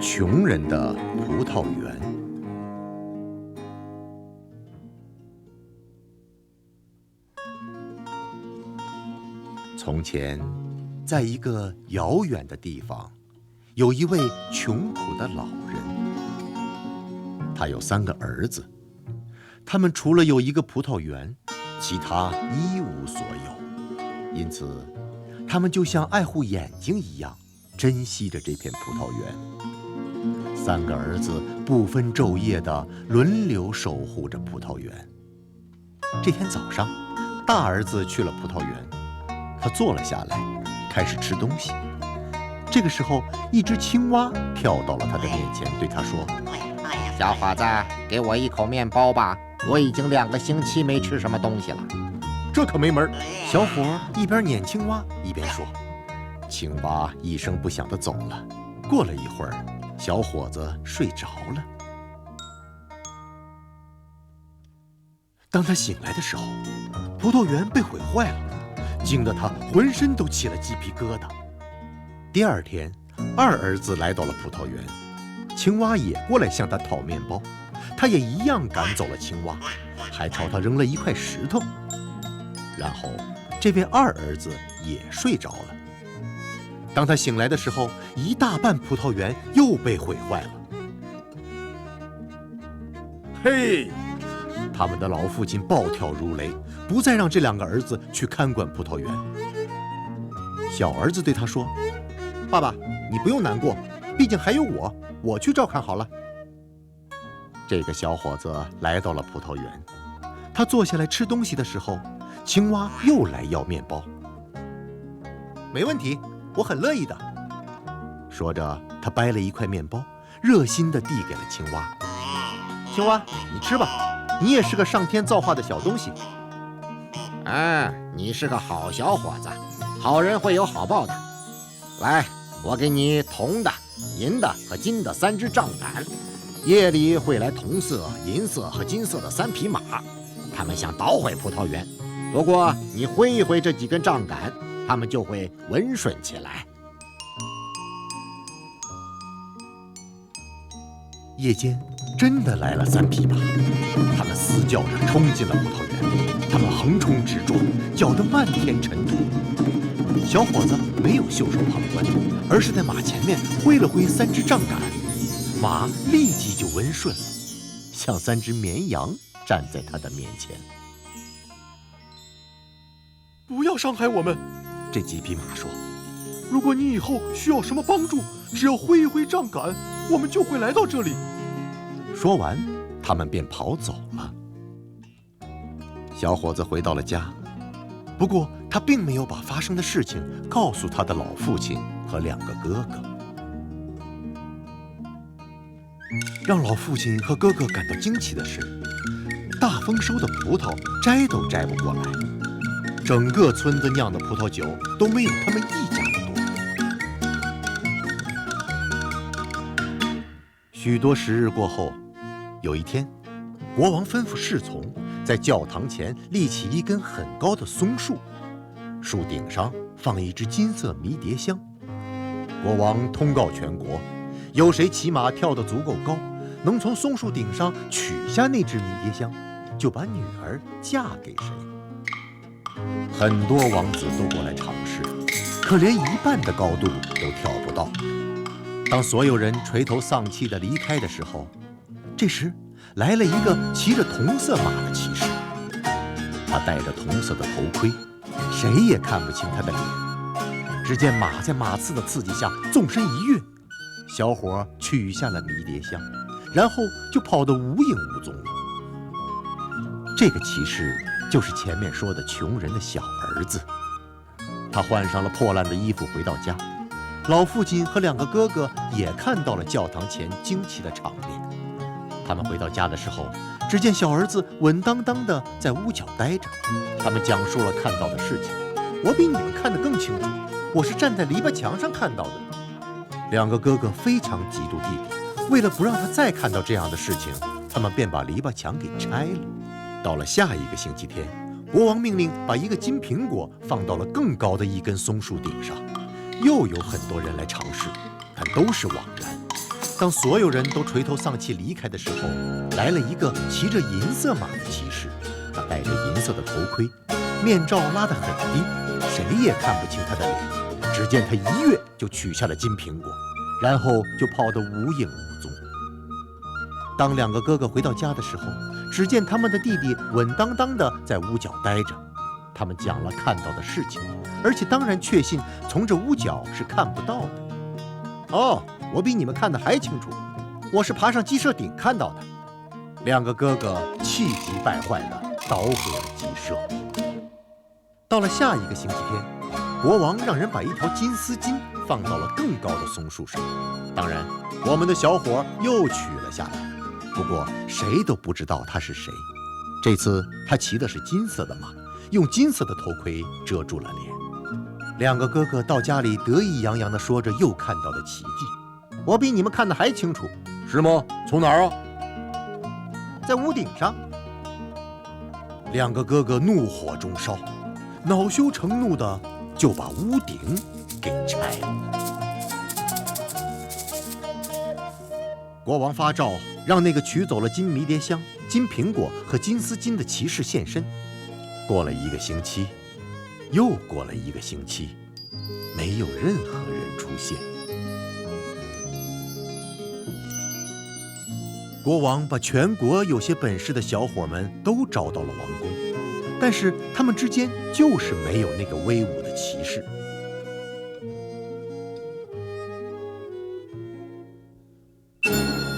穷人的葡萄园。从前，在一个遥远的地方，有一位穷苦的老人。他有3个儿子，他们除了有一个葡萄园，其他一无所有。因此，他们就像爱护眼睛一样，珍惜着这片葡萄园。3个儿子不分昼夜地轮流守护着葡萄园。这天早上，大儿子去了葡萄园，他坐了下来，开始吃东西。这个时候，一只青蛙跳到了他的面前，对他说：“小伙子，给我一口面包吧，我已经2个星期没吃什么东西了。”这可没门！小伙一边撵青蛙一边说。青蛙一声不响地走了。过了一会儿，小伙子睡着了。当他醒来的时候，葡萄园被毁坏了，惊得他浑身都起了鸡皮疙瘩。第二天，二儿子来到了葡萄园，青蛙也过来向他讨面包，他也一样赶走了青蛙，还朝他扔了一块石头。然后，这位二儿子也睡着了。当他醒来的时候，一大半葡萄园又被毁坏了。嘿！他们的老父亲暴跳如雷，不再让这2个儿子去看管葡萄园。小儿子对他说：“爸爸，你不用难过，毕竟还有我去照看好了。”这个小伙子来到了葡萄园，他坐下来吃东西的时候，青蛙又来要面包。没问题，我很乐意的。说着，他掰了一块面包，热心地递给了青蛙。青蛙，你吃吧，你也是个上天造化的小东西。你是个好小伙子，好人会有好报的。来，我给你铜的、银的和金的3只杖杆，夜里会来铜色、银色和金色的3匹马，他们想捣毁葡萄园。不过你挥一挥这几根杖杆，他们就会温顺起来。夜间真的来了3匹马，他们嘶叫着冲进了葡萄园，他们横冲直撞，搅得漫天尘土。小伙子没有袖手旁观，而是在马前面挥了挥3只杖杆，马立即就温顺了，像3只绵羊站在他的面前。不要伤害我们，这几匹马说。如果你以后需要什么帮助，只要挥一挥杖杆，我们就会来到这里。说完，他们便跑走了。小伙子回到了家，不过他并没有把发生的事情告诉他的老父亲和2个哥哥。让老父亲和哥哥感到惊奇的是，大丰收的葡萄摘都摘不过来，整个村子酿的葡萄酒都没有他们一家的多。许多时日过后，有一天，国王吩咐侍从在教堂前立起一根很高的松树，树顶上放一只金色迷迭香。国王通告全国，有谁骑马跳得足够高，能从松树顶上取下那只迷迭香，就把女儿嫁给谁。很多王子都过来尝试，可连一半的高度都跳不到。当所有人垂头丧气地离开的时候，这时来了一个骑着铜色马的骑士，他戴着铜色的头盔，谁也看不清他的脸。只见马在马刺的刺激下纵身一跃，小伙取下了迷迭香，然后就跑得无影无踪了。这个骑士就是前面说的穷人的小儿子。他换上了破烂的衣服回到家，老父亲和2个哥哥也看到了教堂前惊奇的场面。他们回到家的时候，只见小儿子稳当当地在屋角待着。他们讲述了看到的事情。我比你们看得更清楚，我是站在篱笆墙上看到的。2个哥哥非常嫉妒弟弟，为了不让他再看到这样的事情，他们便把篱笆墙给拆了。到了下一个星期天，国王命令把一个金苹果放到了更高的一根松树顶上。又有很多人来尝试，但都是枉然。当所有人都垂头丧气离开的时候，来了一个骑着银色马的骑士，他戴着银色的头盔，面罩拉得很低，谁也看不清他的脸。只见他一跃就取下了金苹果，然后就跑得无影无踪。当两个哥哥回到家的时候，只见他们的弟弟稳当当地在屋角待着。他们讲了看到的事情，而且当然确信从这屋角是看不到的。哦，我比你们看得还清楚，我是爬上鸡舍顶看到的。两个哥哥气急败坏地捣毁了鸡舍。到了下一个星期天，国王让人把一条金丝巾放到了更高的松树上。当然，我们的小伙又取了下来，不过谁都不知道他是谁。这次他骑的是金色的马，用金色的头盔遮住了脸。两个哥哥到家里得意洋洋地说着又看到的奇迹。我比你们看得还清楚。是吗？从哪儿啊？在屋顶上。两个哥哥怒火中烧，恼羞成怒的就把屋顶给拆了。国王发诏让那个取走了金迷迭香、金苹果和金丝巾的骑士现身。过了一个星期，又过了一个星期，没有任何人出现。国王把全国有些本事的小伙们都招到了王宫，但是他们之间就是没有那个威武的骑士。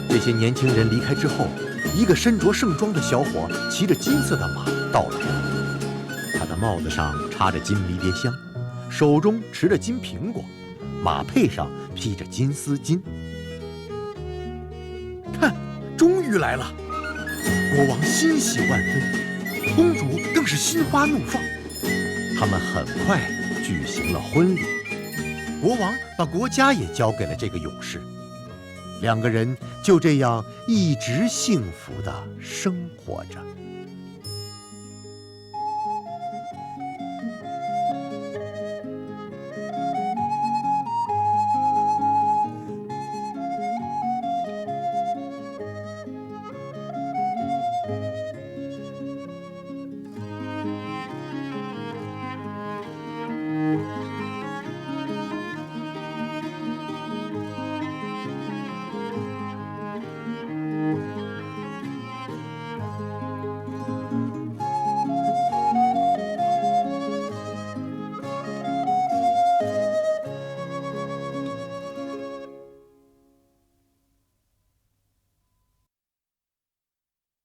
这些年轻人离开之后，一个身着盛装的小伙骑着金色的马到了。他的帽子上插着金迷迭香，手中持着金苹果，马背上披着金丝巾。看，终于来了！国王欣喜万分，公主更是心花怒放。他们很快举行了婚礼，国王把国家也交给了这个勇士。两个人就这样一直幸福地生活着。